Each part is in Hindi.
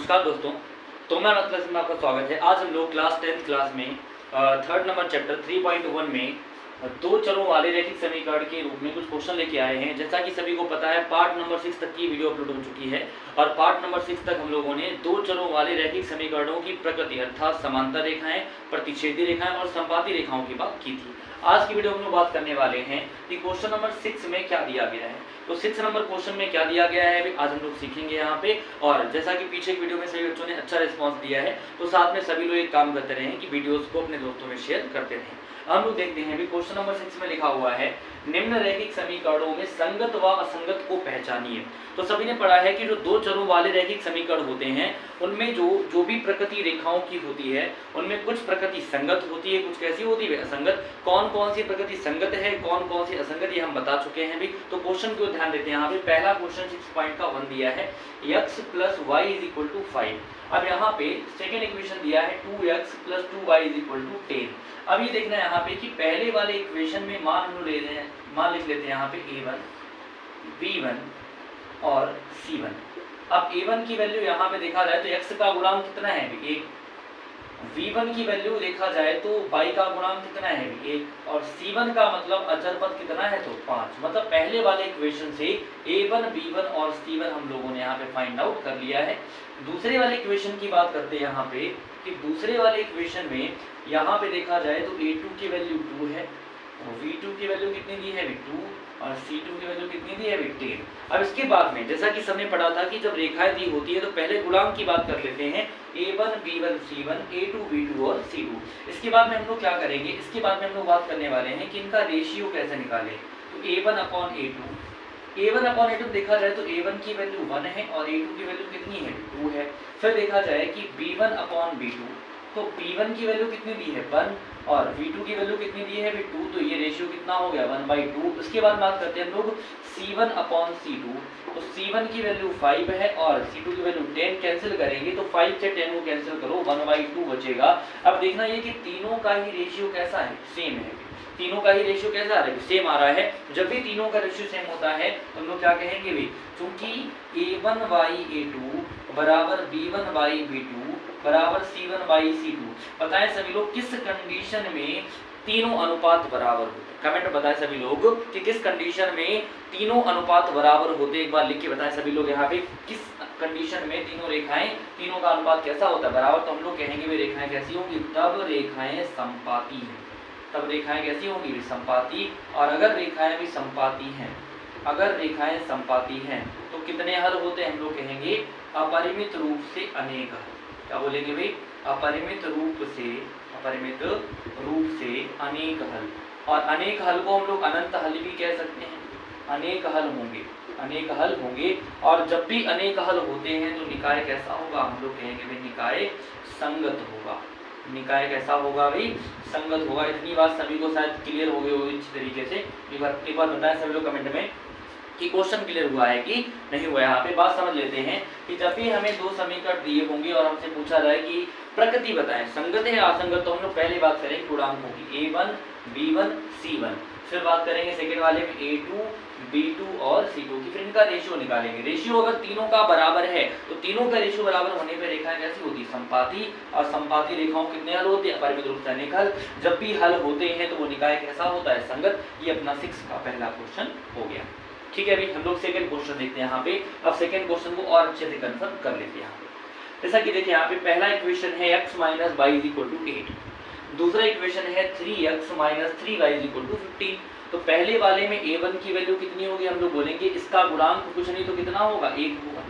नमस्कार दोस्तों। तो मैं मतलब में आपका स्वागत है। आज हम लोग क्लास 10th क्लास में थर्ड नंबर चैप्टर 3.1 में दो चरों वाले रैखिक समीकरण के रूप में कुछ क्वेश्चन लेके आए हैं। जैसा कि सभी को पता है, पार्ट नंबर 6 तक की वीडियो अपलोड हो चुकी है और पार्ट नंबर 6 तक हम लोगों ने दो चरों वाले रैखिक समीकरणों की प्रकृति अर्थात समांतर रेखाएं, प्रतिच्छेदी रेखाएं और संपाती रेखाओं की बात की थी। आज की वीडियो में हम लोग बात करने वाले हैं कि क्वेश्चन नंबर 6 में क्या दिया गया है। तो 6 नंबर क्वेश्चन में क्या दिया गया है आज हम लोग सीखेंगे यहाँ पे। और जैसा कि पीछे की वीडियो में सभी बच्चों ने अच्छा रिस्पांस दिया है, तो साथ में सभी लोग एक काम करते रहे कि वीडियोस को अपने दोस्तों में शेयर करते रहें। हम लोग देखते हैं भी क्वेश्चन नंबर 6 में लिखा हुआ है, निम्न रैखिक समीकरणों में संगत व असंगत को पहचानिए। तो सभी ने पढ़ा है कि जो दो चरों वाले रैखिक समीकरण होते हैं उनमें जो भी प्रकृति रेखाओं की होती है उनमें कुछ प्रकृति संगत होती है, कुछ कैसी होती है असंगत। कौन कौन सी प्रकृति संगत है, कौन कौन सी असंगत, ये हम बता चुके हैं भी। तो क्वेश्चन को ध्यान देते हैं। यहाँ पे पहला क्वेश्चन 6.1 दिया है x + y = 5। अब यहाँ पे सेकेंड इक्वेशन दिया है 2x + 2y = 10। अब ये देखना है यहाँ पे कि पहले वाले इक्वेशन में मान लिख लेते हैं यहाँ पे a1, b1 और c1। अब a1 की वैल्यू यहाँ पे देखा जाए तो x का गुणांक कितना है 1, v1 की वैल्यू देखा जाए तो y का गुणांक कितना है 1 और c1 का मतलब अचर पद कितना है तो 5। मतलब पहले वाले इक्वेशन से a1, b1 और c1 हम लोगों ने यहाँ पे फाइंड आउट कर लिया है। दूसरे वाले इक्वेशन की बात करते हैं यहाँ पे कि दूसरे वाले इक्वेशन में यहाँ पे देखा जाए तो a2 की वैल्यू 2 है, v2 की वैल्यू कितनी दी है 2 और c2 की वैल्यू कितनी दी है 10। अब इसके बाद में जैसा कि सबने पढ़ा था कि जब रेखाएं दी होती है तो पहले गुणांक की बात कर लेते हैं a1, b1, c1, a2, b2 और c2। इसके बाद में हम लोग क्या करेंगे, इसके बाद में हम लोग बात करने वाले हैं कि इनका रेशियो कैसे निकालें। तो a1/a2 देखा जाए तो a1 की वैल्यू 1 है और a2 की वैल्यू कितनी है 2 है। फिर देखा जाए कि b1/b2, तो b1 की वैल्यू कितनी दी है 1 और v2 की वैल्यू कितनी दी है 2, तो ये रेशियो कितना हो गया 1/2। उसके बाद बात करते हैं हम लोग c1/c2, तो c1 की वैल्यू 5 है और c2 की वैल्यू 10। कैंसिल करेंगे तो 5 से 10 को कैंसिल करो 1/2 बचेगा। अब देखना ये कि तीनों का ही रेशियो कैसा है, सेम है। तीनों का ही रेशियो कैसा आ रहा है, सेम आ रहा है। जब भी तीनों का रेशियो सेम होता है तो हम लोग क्या कहेंगे भी, क्योंकि a1/a2 बराबर b1/b2 बराबर c1/c2। बताएं सभी लोग किस कंडीशन में तीनों अनुपात बराबर होते हैं। कमेंट बताएं सभी लोग कि किस कंडीशन में तीनों अनुपात बराबर होते हैं। एक बार लिख के बताएं सभी लोग यहाँ पे किस कंडीशन में तीनों का अनुपात कैसा होता है बराबर। तो हम लोग कहेंगे वे रेखाएं कैसी होंगी, तब रेखाएं संपाती हैं। तब रेखाएं कैसी होंगी, संपाती। और अगर रेखाएं भी संपाती हैं, तो कितने हल होते हैं, हम लोग कहेंगे अपरिमित रूप से अनेक हल। क्या बोलेंगे भाई, अपरिमित रूप से अनेक हल। और अनेक हल को हम लोग अनंत हल भी कह सकते हैं। अनेक हल होंगे और जब भी अनेक हल होते हैं तो निकाय कैसा होगा, हम लोग कहेंगे भाई निकाय संगत होगा। निकाय कैसा होगा भाई, संगत होगा। इतनी बात सभी को शायद क्लियर हो गई होगी इस तरीके से। एक बार बताएं सभी लोग कमेंट में कि क्वेश्चन क्लियर हुआ है कि नहीं हुआ। यहाँ पे बात समझ लेते हैं कि जब भी हमें दो समीकरण दिए होंगे और हमसे पूछा जाए कि प्रकृति बताएं संगत है या असंगत, तो हम लोग पहले बात करेंगे गुणांकों की a1, b1, c1। फिर बात करेंगे सेकेंड वाले में a2, b2 और c2 की। फिर इनका रेशियो निकालेंगे। रेशियो अगर तीनों का बराबर है तो तीनों का रेशियो बराबर होने पर रेखाएं कैसी होती है, संपाती। और संपाती रेखाओं कितने हल होते हैं, अपरिमित रूप से अनेक हल। जब भी हल होते हैं तो वो निकाय कैसा होता है, संगत। ये अपना 6 का पहला क्वेश्चन हो गया। ठीक है अभी हम लोग सेकंड क्वेश्चन देखते हैं यहाँ पे। अब सेकंड क्वेश्चन को और अच्छे से कंफर्म कर लेते हैं यहाँ पे। जैसा कि देखिए यहाँ पे पहला इक्वेशन है x - y = 8। दूसरा इक्वेशन है 3x - 3y = 15। तो पहले वाले में a1 की वैल्यू कितनी होगी, हम लोग बोलेंगे इसका गुणांक कुछ नहीं तो कितना होगा 1 होगा।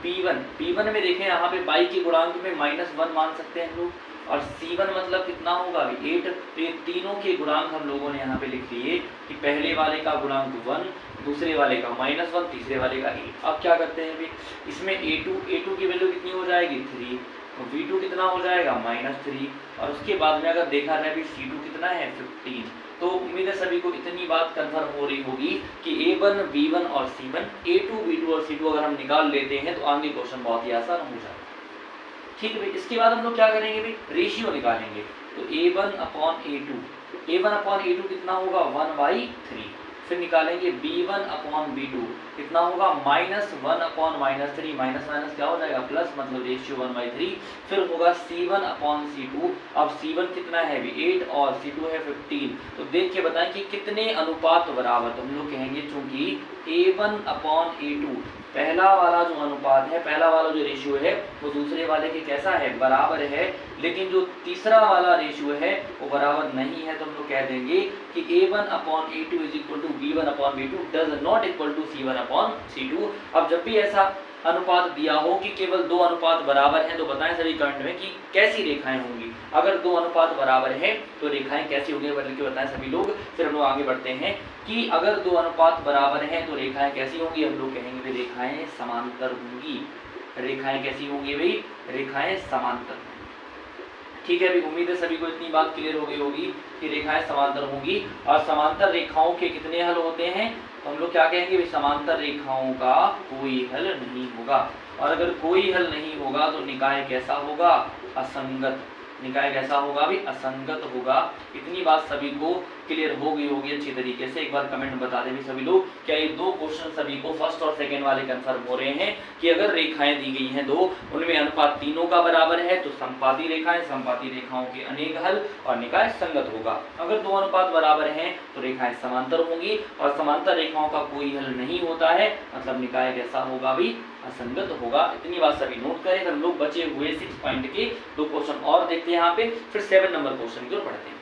b1 में देखें यहाँ पे y के गुणांक में -1 मान सकते हैं हम लोग। और c1 मतलब कितना होगा 8। तो ये तीनों के गुणांक हम लोगों ने यहाँ पे लिख दिए कि पहले वाले का गुणांक 1, दूसरे वाले का -1, तीसरे वाले का 8। अब क्या करते हैं भी, इसमें a2 की वैल्यू कितनी हो जाएगी 3, v2 कितना हो जाएगा -3। और उसके बाद में अगर देखा जाए भी c2 कितना है 15। तो उम्मीद है सभी को इतनी बात कंफर्म हो रही होगी कि a1, b1 और c1, a2, b2 और c2 अगर हम निकाल लेते हैं तो आगे क्वेश्चन बहुत ही आसान हो जाएगा। ठीक है भाई। इसके बाद हम लोग क्या करेंगे भाई, रेशियो निकालेंगे। तो a1/a2 कितना होगा 1/3। फिर निकालेंगे b1 अपॉन b2 कितना होगा -1 अपॉन -3 माइनस माइनस क्या हो जाएगा प्लस, मतलब रेशियो 1/3। फिर होगा c1 अपॉन c2, अब c1 कितना है अभी 8 और c2 है 15। तो देख के बताएं कि कितने अनुपात बराबर, तो हम लोग कहेंगे चूंकि a1 अपॉन a2 पहला वाला जो अनुपात है, पहला वाला जो रेशियो है वो दूसरे वाले के कैसा है बराबर है, लेकिन जो तीसरा वाला रेशियो है वो बराबर नहीं है, तो हम लोग कह देंगे कि a1 upon a2 is equal to b1 upon b2 does not equal to c1 upon c2। अब जब भी ऐसा अनुपात दिया हो कि केवल दो अनुपात बराबर हैं, तो बताएं सभी करंट में कि कैसी रेखाएं होंगी। अगर दो अनुपात बराबर है तो रेखाएं कैसी होंगी बदल के बताएं सभी लोग। फिर हम लोग आगे बढ़ते हैं कि अगर दो अनुपात बराबर हैं तो रेखाएं कैसी होंगी, हम लोग कहेंगे भाई रेखाएं समांतर होंगी। रेखाएं कैसी होंगी भाई, रेखाएं समांतर। ठीक है, अभी उम्मीद है सभी को इतनी बात क्लियर हो गई होगी कि रेखाएं समांतर होंगी। और समांतर रेखाओं के कितने हल होते हैं, तो हम लोग क्या कहेंगे भाई समांतर रेखाओं का कोई हल नहीं होगा। और अगर कोई हल नहीं होगा तो निकाय कैसा होगा, असंगत। निकाय कैसा होगा भी, असंगत होगा। इतनी बात सभी को क्लियर हो गई होगी अच्छी तरीके से। एक बार कमेंट में बता दें भी सभी लोग, क्या ये दो क्वेश्चन सभी को फर्स्ट और सेकंड वाले कंफर्म हो रहे हैं कि अगर रेखाएं दी गई हैं दो, उनमें अनुपात तीनों का बराबर है तो समपाती रेखाएं, समपाती रेखाओं के अनेक हल और निकाय संगत होगा। अगर दो अनुपात बराबर हैं तो रेखाएं समांतर होंगी और समांतर रेखाओं का कोई हल नहीं होता है, मतलब निकाय कैसा होगा भी, असंगत होगा। इतनी बात सभी नोट करें। हम लोग बचे हुए 6 पॉइंट के दो क्वेश्चन और देखते हैं यहाँ पे, फिर 7 नंबर क्वेश्चन की ओर बढ़ते हैं।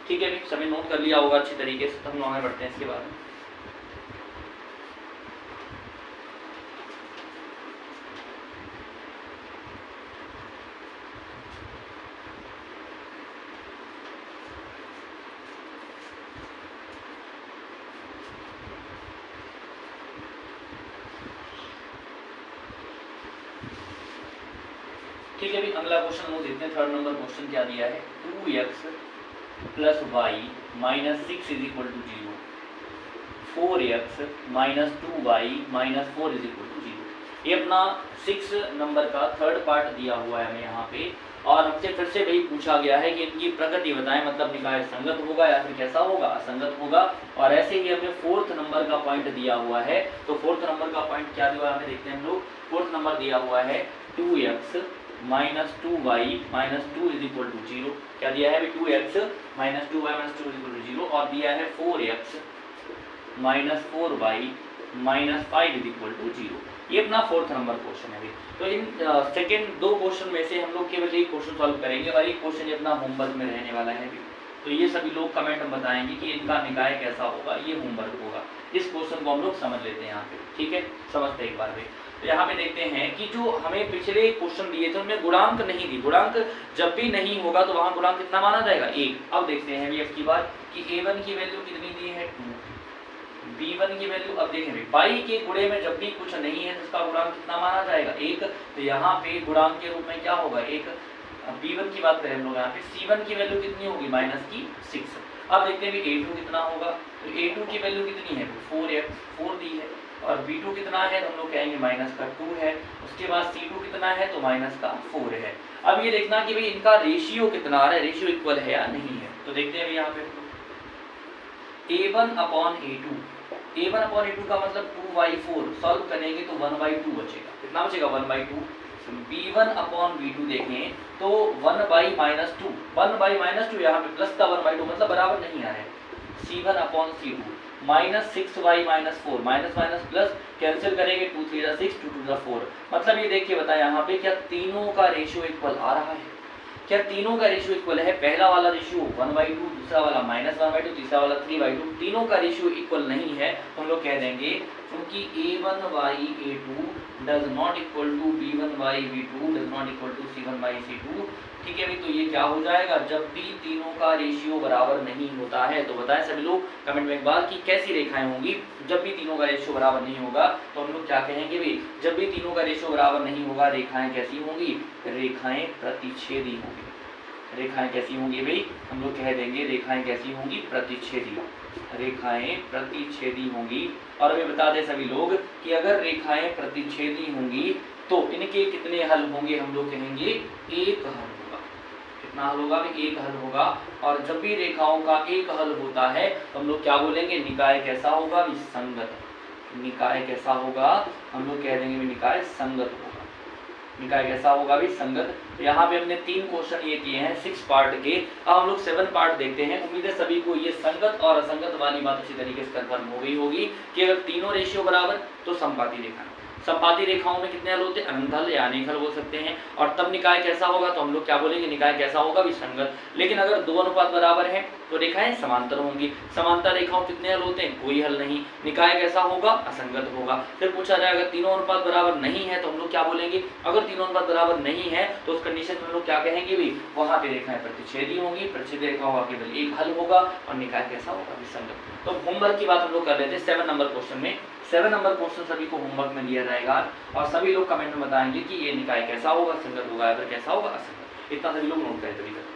ठीक है, सभी नोट कर लिया होगा अच्छी तरीके से, तो हम आगे बढ़ते हैं इसके बाद में। ठीक है, अभी अगला क्वेश्चन हम देखते हैं। थर्ड नंबर क्वेश्चन क्या दिया है, 2x plus Y minus 6 is equal to 0, 4x minus 2y minus 4 is equal to 0। ये अपना 6 नंबर का थर्ड पार्ट दिया हुआ है हमें यहाँ पे, और हमसे फिर से वही पूछा गया है कि इनकी प्रकृति बताएं, मतलब निकाय संगत होगा या फिर कैसा होगा, असंगत होगा। और ऐसे ही हमें फोर्थ नंबर का पॉइंट दिया हुआ है, तो फोर्थ नंबर का पॉइंट क्या दिया है हमें देखते हैं हम लोग। फोर्थ नंबर दिया हुआ है 2x minus 2y minus 2 is equal to 0। क्या दिया है, 2x minus 2y minus 2 is equal to 0, और दिया है 4x minus 4y minus 5 is equal to 0। ये अपना फोर्थ नंबर क्वेश्चन है। तो इन सेकेंड दो क्वेश्चन में से हम लोग केवल एक क्वेश्चन सॉल्व करेंगे, और एक क्वेश्चन अपना होमवर्क में रहने वाला है। तो ये सभी लोग कमेंट में बताएंगे कि इनका निकाय कैसा होगा, ये होमवर्क होगा। इस क्वेश्चन को हम लोग समझ लेते हैं यहाँ पे, ठीक है, समझते एक बार में। तो यहाँ पे देखते हैं कि जो हमें पिछले क्वेश्चन दिए थे उनमें गुणांक नहीं दी। गुणांक जब भी नहीं होगा तो वहाँ गुणांक कितना माना जाएगा, 1। अब देखते हैं अब की बात कि a1 की वैल्यू कितनी दी है, 2, b1 की वैल्यू। अब देखें पाई के गुणे में जब भी कुछ नहीं है तो उसका गुणांक कितना माना जाएगा, 1। तो यहाँ पे गुणांक के रूप में क्या होगा, 1। अब b1 की बात करें हम लोग यहाँ पे, c1 की वैल्यू कितनी होगी, -6। अब देखते हैं a2 कितना होगा, तो a2 की वैल्यू कितनी है, 4x, 4 दी है। और b2 कितना है, तो हम लोग कहेंगे -2 है। उसके बाद c2 कितना है, तो -4 है। अब ये देखना कि भाई इनका रेशियो कितना आ रहा है, रेशियो इक्वल है या नहीं है। तो देखते हैं यहाँ पे a1 upon a2, a1 upon a2 का मतलब 2/4, सॉल्व करेंगे तो 1/2 बचेगा। कितना बचेगा, 1/2। b1 अपॉन b2 देखें तो 1/-2, 1/-2 यहाँ पे प्लस का 1/2, मतलब बराबर नहीं आ रहा है। c1 upon c2 -6y minus 4, minus minus plus cancel करेंगे, 2 3 6, 2 2 4। मतलब ये देखिए बताएं यहाँ पे क्या तीनों का रेशियो इक्वल आ रहा है, क्या तीनों का रेशियो इक्वल है। पहला वाला रेशियो 1/2, दूसरा वाला -1/2, तीसरा वाला 3/2, तीनों का रेशियो इक्वल नहीं है। तो हम लोग कह देंगे क्योंकि a1/a2 does not equal to b1/b2 does not equal to c1/c2। ठीक है भाई, तो ये क्या हो जाएगा, जब भी तीनों का रेशियो बराबर नहीं होता है। तो बताएं सभी लोग कमेंट में एक बार कि कैसी रेखाएं होंगी जब भी तीनों का रेशियो बराबर नहीं होगा। तो हम लोग क्या कहेंगे भाई, जब भी तीनों का रेशियो बराबर नहीं होगा रेखाएं कैसी होंगी, रेखाएं प्रतिच्छेदी होंगी। रेखाएं कैसी होंगी भाई, हम लोग कह देंगे रेखाएं कैसी होंगी, प्रतिच्छेदी, रेखाएं प्रतिच्छेदी होंगी। और अभी बता दें सभी लोग कि अगर रेखाएं प्रतिच्छेदी होंगी तो इनके कितने हल होंगे, हम लोग कहेंगे एक हल होगा। कितना हल होगा, एक हल होगा। और जब भी रेखाओं का एक हल होता है तो हम लोग क्या बोलेंगे, निकाय कैसा होगा, विसंगत। निकाय कैसा होगा, हम लोग कह देंगे निकाय संगत होगा। निकाय कैसा होगा भी, संगत। यहाँ पे हमने 3 क्वेश्चन ये किए हैं 6 पार्ट के। अब हम लोग 7 पार्ट देखते हैं। उम्मीद है सभी को ये संगत और असंगत वाली बात अच्छी तरीके से कंफर्म हो गई होगी कि अगर तीनों रेशियो बराबर तो संपाती रेखा, संपाती रेखाओं में कितने हल होते हैं, अनंत हल या अनेक हल बोल सकते हैं। और तब निकाय कैसा होगा, तो हम लोग क्या बोलेंगे, निकाय कैसा होगा, विसंगत। लेकिन अगर 2 अनुपात बराबर है तो रेखाएं समांतर होंगी। समांतर रेखाओं कितने हल होते हैं, कोई हल नहीं। निकाय कैसा होगा, असंगत होगा। फिर पूछा जाए अगर तीनों अनुपात बराबर नहीं है तो हम लोग क्या बोलेंगे, अगर तीनों अनुपात बराबर नहीं है तो उस कंडीशन में हम लोग क्या कहेंगे भी, वहां पे रेखाएं प्रतिच्छेदी होंगी। प्रतिच्छेदी रेखाओं का केवल एक हल होगा और निकाय कैसा होगा, विसंगत। तो होमवर्क की बात हम लोग कर लेते हैं 7 नंबर क्वेश्चन में। 7 नंबर क्वेश्चन सभी को होमवर्क में दिया जाएगा और सभी लोग कमेंट में बताएंगे कि ये निकाय कैसा होगा, संगत होगा या फिर कैसा होगा, असंगत। इतना सभी लोग नोट करें तभी तक।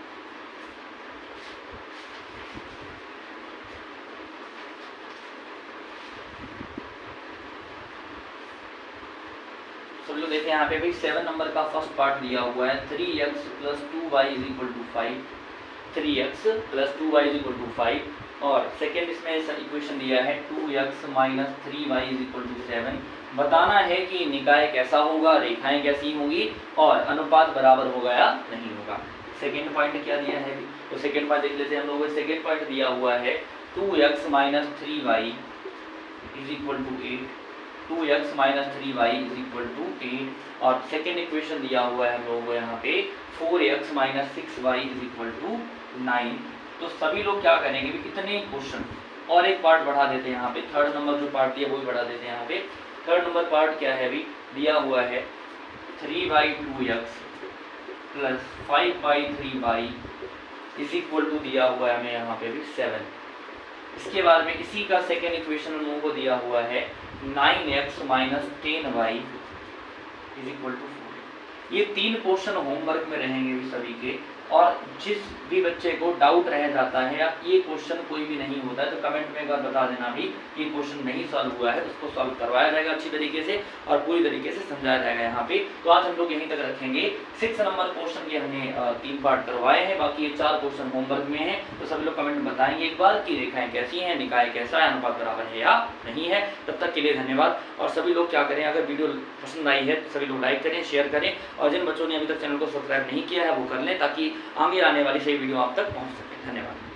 सभी लोग देखें यहाँ पे भी 7 नंबर का फर्स्ट पार्ट दिया हुआ है 3x + 2y = 5, 3x + 2y = 5। और सेकेंड इसमें इक्वेशन दिया है 2x - 3y = 7। बताना है कि निकाय कैसा होगा, रेखाएं कैसी होंगी और अनुपात बराबर होगा या नहीं होगा। सेकेंड पॉइंट क्या दिया है, तो सेकेंड पॉइंट देख लेते हैं हम लोग। सेकेंड पॉइंट दिया हुआ है 2x - 3y = 8, 2x - 3y = 8। और सेकेंड इक्वेशन दिया हुआ है हम लोगों को यहाँ पे 4x - 6y = 9। तो सभी लोग क्या करेंगे, कितने क्वेश्चन और एक पार्ट बढ़ा देते हैं यहाँ पे। थर्ड नंबर जो पार्ट दिया वो भी बढ़ा देते हैं यहाँ पे। थर्ड नंबर पार्ट क्या है अभी दिया हुआ है 3/2x + 5/3y = दिया हुआ है हमें यहाँ पे भी 7। इसके बाद में इसी का सेकेंड इक्वेशन हम लोगों को दिया हुआ है 9x - 10y = 4। ये 3 क्वेश्चन होमवर्क में रहेंगे भी सभी के। और जिस भी बच्चे को डाउट रह जाता है या ये क्वेश्चन कोई भी नहीं होता है तो कमेंट में एक बार बता देना भी कि क्वेश्चन नहीं सॉल्व हुआ है, उसको सॉल्व करवाया जाएगा अच्छी तरीके से और पूरी तरीके से समझाया जाएगा यहाँ पे। तो आज हम लोग यहीं तक रखेंगे। 6 नंबर क्वेश्चन के हमने 3 पार्ट करवाए हैं, बाकी ये 4 क्वेश्चन होमवर्क में है। तो सभी लोग कमेंट में बताएंगे एक बार कि रेखाएं कैसी हैं, निकाय कैसा है, अनुपात बराबर है या नहीं है। तब तक के लिए धन्यवाद। और सभी लोग क्या करें, अगर वीडियो पसंद आई है तो सभी लोग लाइक करें, शेयर करें और जिन बच्चों ने अभी तक चैनल को सब्सक्राइब नहीं किया है वो कर लें ताकि आगे आने वाली सही वीडियो आप तक पहुंच सके। धन्यवाद।